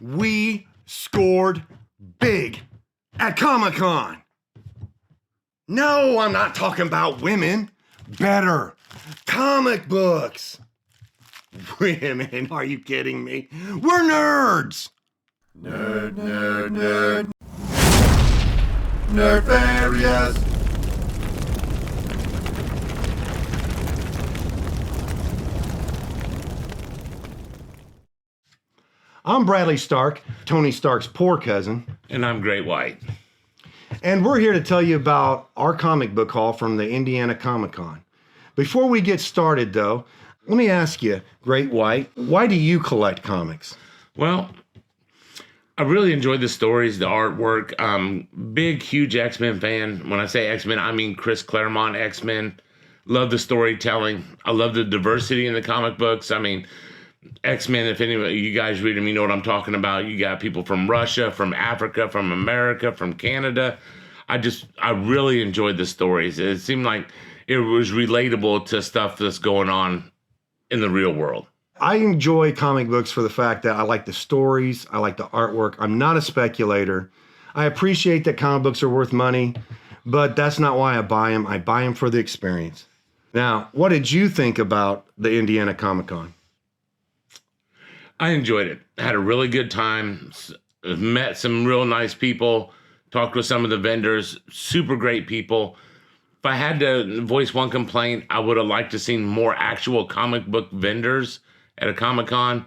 We scored big at Comic-Con. No, I'm not talking about women. Better, comic books. Women, are you kidding me? We're nerds. Nerd, nerd, nerd. Nerdfarious. I'm Bradley Stark, Tony Stark's poor cousin. And I'm Great White. And we're here to tell you about our comic book haul from the Indiana Comic-Con. Before we get started, though, let me ask you, Great White, why do you collect comics? Well, I really enjoyed the stories, the artwork. Big, huge X-Men fan. When I say X-Men, I mean Chris Claremont X-Men. Love the storytelling. I love the diversity in the comic books. I mean, X-Men, if any of you guys read them, you know what I'm talking about. You got people from Russia, from Africa, from America, from Canada. I really enjoyed the stories. It seemed like it was relatable to stuff that's going on in the real world. I enjoy comic books for the fact that I like the stories, I like the artwork. I'm not a speculator. I appreciate that comic books are worth money, but that's not why I buy them. I buy them for the experience. Now, what did you think about the Indiana Comic-Con? I enjoyed it. Had a really good time. Met some real nice people. Talked with some of the vendors. Super great people. If I had to voice one complaint, I would have liked to seen more actual comic book vendors at a Comic-Con.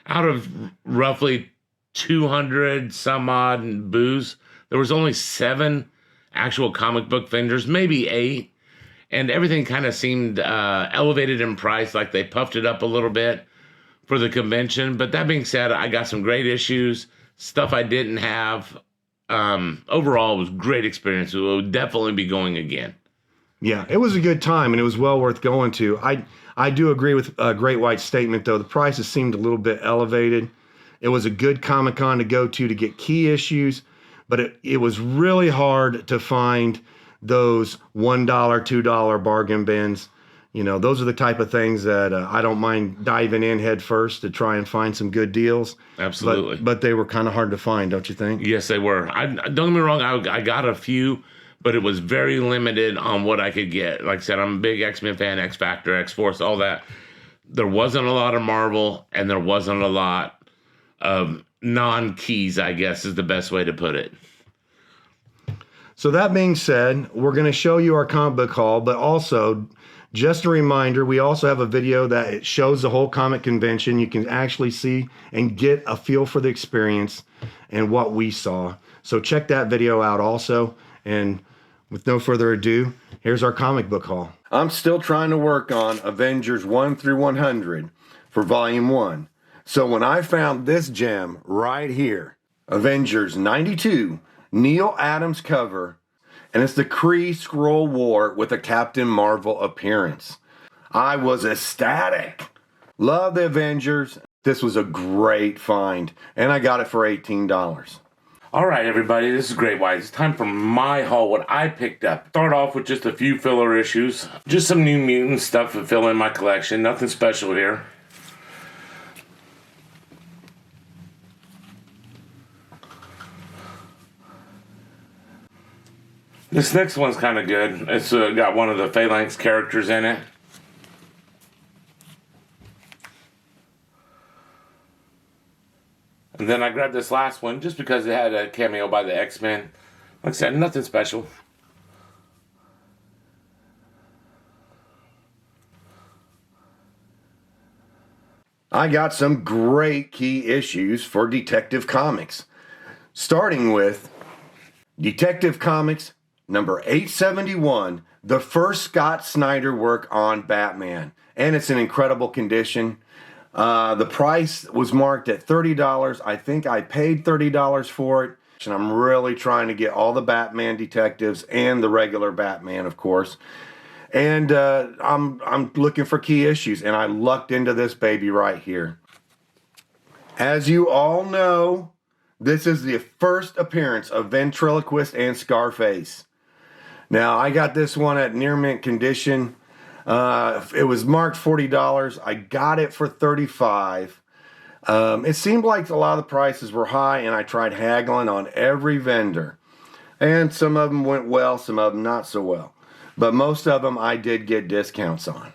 Out of roughly 200 some odd booths, there was only 7 actual comic book vendors, maybe 8. And everything kind of seemed elevated in price, like they puffed it up a little bit for the convention. But that being said, I got some great issues, stuff I didn't have. Overall, it was a great experience. We'll definitely be going again. Yeah, it was a good time, and it was well worth going to. I do agree with Great White's statement, though. The prices seemed a little bit elevated. It was a good Comic-Con to go to get key issues, but it was really hard to find those $1, $2 bargain bins. You know, those are the type of things that I don't mind diving in head first to try and find some good deals. Absolutely. But they were kind of hard to find, don't you think? Yes, they were. Don't get me wrong, I got a few, but it was very limited on what I could get. Like I said, I'm a big X-Men fan, X-Factor, X-Force, all that. There wasn't a lot of Marvel, and there wasn't a lot of non-keys, I guess is the best way to put it. So that being said, we're going to show you our comic book haul, but also, just a reminder, we also have a video that it shows the whole comic convention. You can actually see and get a feel for the experience and what we saw. So check that video out also. And with no further ado, here's our comic book haul. I'm still trying to work on Avengers 1 through 100 for Volume 1. So when I found this gem right here, Avengers 92, Neil Adams cover, and it's the Kree Skrull War with a Captain Marvel appearance. I was ecstatic. Love the Avengers. This was a great find, and I got it for $18. All right, everybody, this is Great White. It's time for my haul, what I picked up. Start off with just a few filler issues. Just some New Mutant stuff to fill in my collection. Nothing special here. This next one's kind of good. It's got one of the Phalanx characters in it. And then I grabbed this last one just because it had a cameo by the X-Men. Like I said, nothing special. I got some great key issues for Detective Comics. Starting with Detective Comics number 871, the first Scott Snyder work on Batman. And it's in incredible condition. The price was marked at $30. I think I paid $30 for it. And I'm really trying to get all the Batman detectives and the regular Batman, of course. And I'm looking for key issues, and I lucked into this baby right here. As you all know, this is the first appearance of Ventriloquist and Scarface. Now, I got this one at near mint condition. It was marked $40. I got it for $35. It seemed like a lot of the prices were high, and I tried haggling on every vendor. And some of them went well, some of them not so well. But most of them I did get discounts on.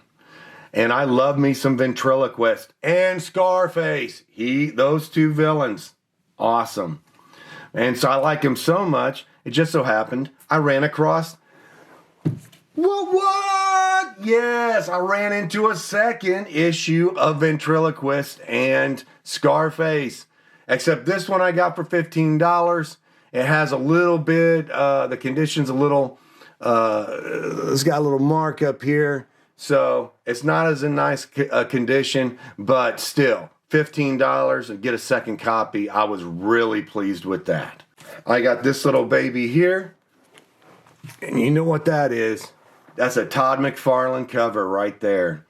And I love me some Ventriloquist and Scarface. Those two villains, awesome. And so I like him so much, it just so happened I ran across, what? Yes, I ran into a second issue of Ventriloquist and Scarface. Except this one I got for $15. It has a little bit, the condition's a little, it's got a little mark up here. So it's not as in nice condition, but still, $15 and get a second copy. I was really pleased with that. I got this little baby here. And you know what that is? That's a Todd McFarlane cover right there.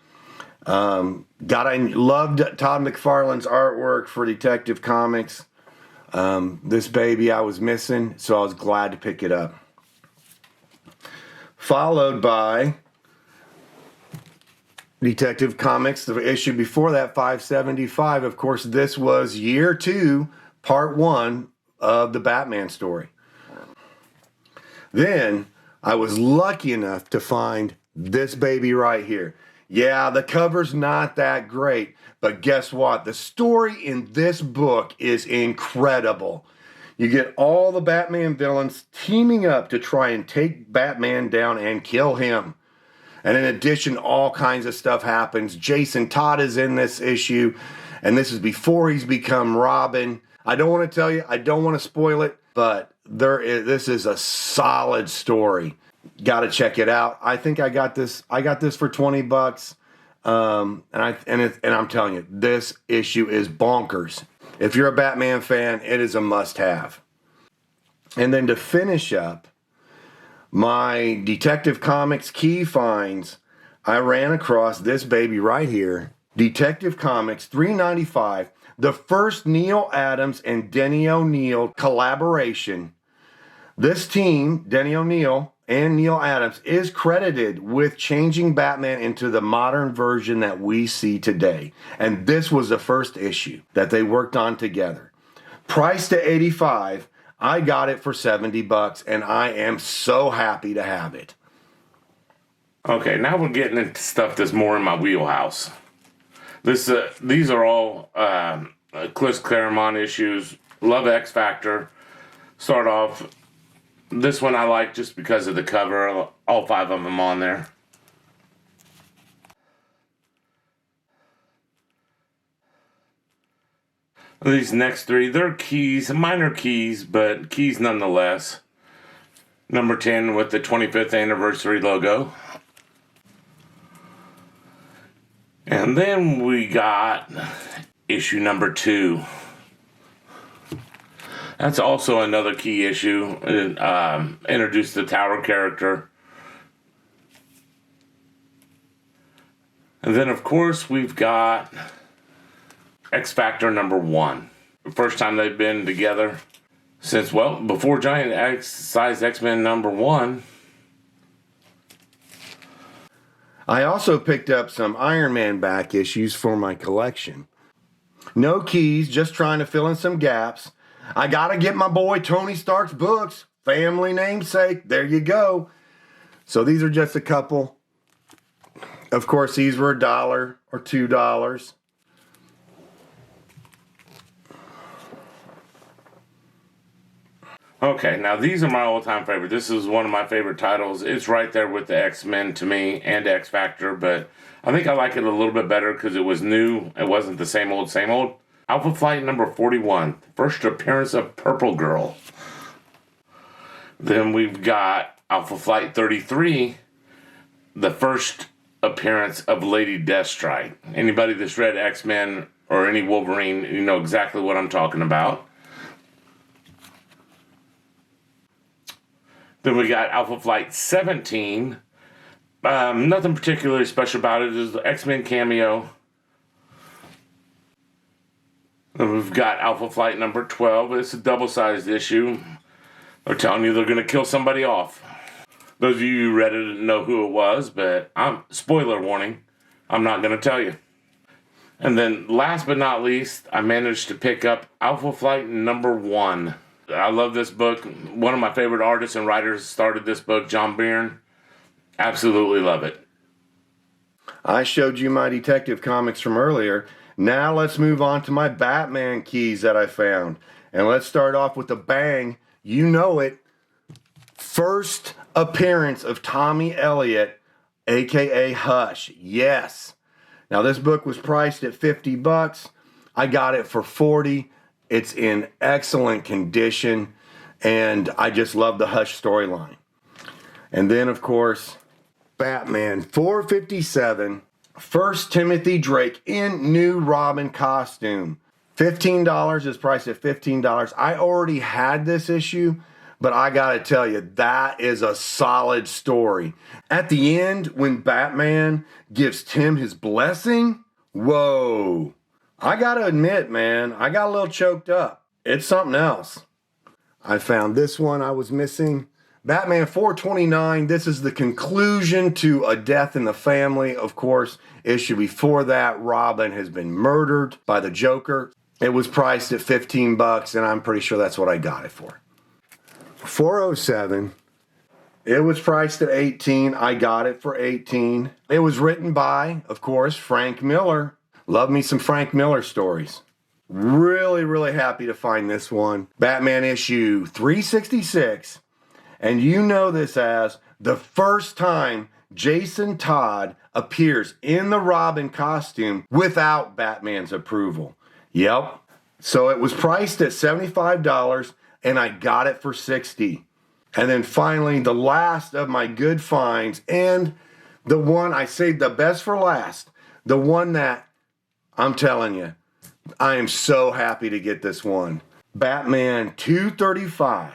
I loved Todd McFarlane's artwork for Detective Comics. This baby I was missing, so I was glad to pick it up. Followed by Detective Comics, the issue before that, 575. Of course, this was year 2, part 1 of the Batman story. Then I was lucky enough to find this baby right here. Yeah, the cover's not that great, but guess what? The story in this book is incredible. You get all the Batman villains teaming up to try and take Batman down and kill him. And in addition, all kinds of stuff happens. Jason Todd is in this issue, and this is before he's become Robin. I don't want to tell you, I don't want to spoil it, but this is a solid story. Got to check it out. I think I got this for $20. And I'm telling you, this issue is bonkers. If you're a Batman fan, it is a must-have. And then to finish up my Detective Comics key finds, I ran across this baby right here. Detective Comics $3.95, the first Neil Adams and Denny O'Neil collaboration. This team, Denny O'Neil and Neil Adams, is credited with changing Batman into the modern version that we see today. And this was the first issue that they worked on together. Priced to $85, I got it for $70, and I am so happy to have it. Okay, now we're getting into stuff that's more in my wheelhouse. These are all Chris Claremont issues. Love X Factor. Start off. This one I like just because of the cover. All 5 of them on there. These next 3, they're keys, minor keys, but keys nonetheless. Number 10 with the 25th anniversary logo. And then we got issue number 2. That's also another key issue. Introduced the Tower character. And then, of course, we've got X Factor number 1. The first time they've been together since, well, before Giant Size X-Men number 1. I also picked up some Iron Man back issues for my collection. No keys, just trying to fill in some gaps. I gotta get my boy Tony Stark's books. Family namesake. There you go. So these are just a couple. Of course, these were $1 or $2. Okay, now these are my all-time favorite. This is one of my favorite titles. It's right there with the X-Men to me and X Factor, but I think I like it a little bit better because it was new. It wasn't the same old, same old. Alpha Flight number 41, first appearance of Purple Girl. Then we've got Alpha Flight 33, the first appearance of Lady Deathstrike. Anybody that's read X-Men or any Wolverine, you know exactly what I'm talking about. Then we got Alpha Flight 17. Nothing particularly special about it. It's the X-Men cameo. Then we've got Alpha Flight number 12. It's a double-sized issue. They're telling you they're going to kill somebody off. Those of you who read it know who it was, but spoiler warning, I'm not going to tell you. And then last but not least, I managed to pick up Alpha Flight #1. I love this book. One of my favorite artists and writers started this book, John Byrne. Absolutely love it. I showed you my Detective Comics from earlier. Now let's move on to my Batman keys that I found. And let's start off with a bang. You know it. First appearance of Tommy Elliott, aka Hush. Yes. Now this book was priced at $50. I got it for $40. It's in excellent condition, and I just love the Hush storyline. And then, of course, Batman 457, First Timothy Drake in new Robin costume. $15 is priced at $15. I already had this issue, but I gotta tell you, that is a solid story. At the end, when Batman gives Tim his blessing, whoa. I gotta admit, man, I got a little choked up. It's something else. I found this one I was missing. Batman 429, this is the conclusion to A Death in the Family. Of course, issue before that, Robin has been murdered by the Joker. It was priced at $15, and I'm pretty sure that's what I got it for. 407, it was priced at $18. I got it for $18. It was written by, of course, Frank Miller. Love me some Frank Miller stories. Really, really happy to find this one. Batman issue 366. And you know this as the first time Jason Todd appears in the Robin costume without Batman's approval. Yep. So it was priced at $75 and I got it for $60. And then finally, the last of my good finds, and the one I saved the best for last, the one that I'm telling you, I am so happy to get this one. Batman 235.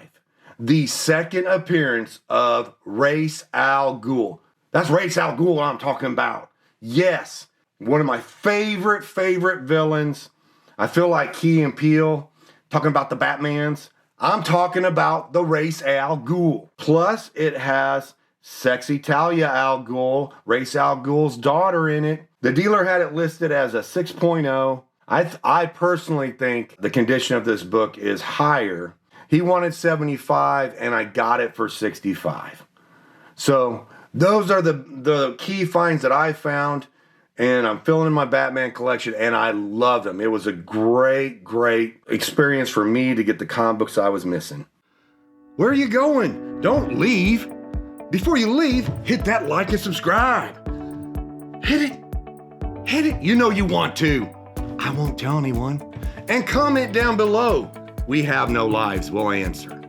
The second appearance of Ra's al Ghul. That's Ra's al Ghul I'm talking about. Yes, one of my favorite villains. I feel like Key and Peele talking about the Batmans. I'm talking about the Ra's al Ghul. Plus, it has sexy Talia al Ghul, Ra's al Ghul's daughter in it. The dealer had it listed as a 6.0. I personally think the condition of this book is higher. He wanted 75 and I got it for 65. So those are the key finds that I found, and I'm filling in my Batman collection and I love them. It was a great experience for me to get the comic books I was missing. Where are you going? Don't leave. Before you leave, hit that like and subscribe. Hit it. You know you want to. I won't tell anyone. And comment down below. We have no lives, we'll answer.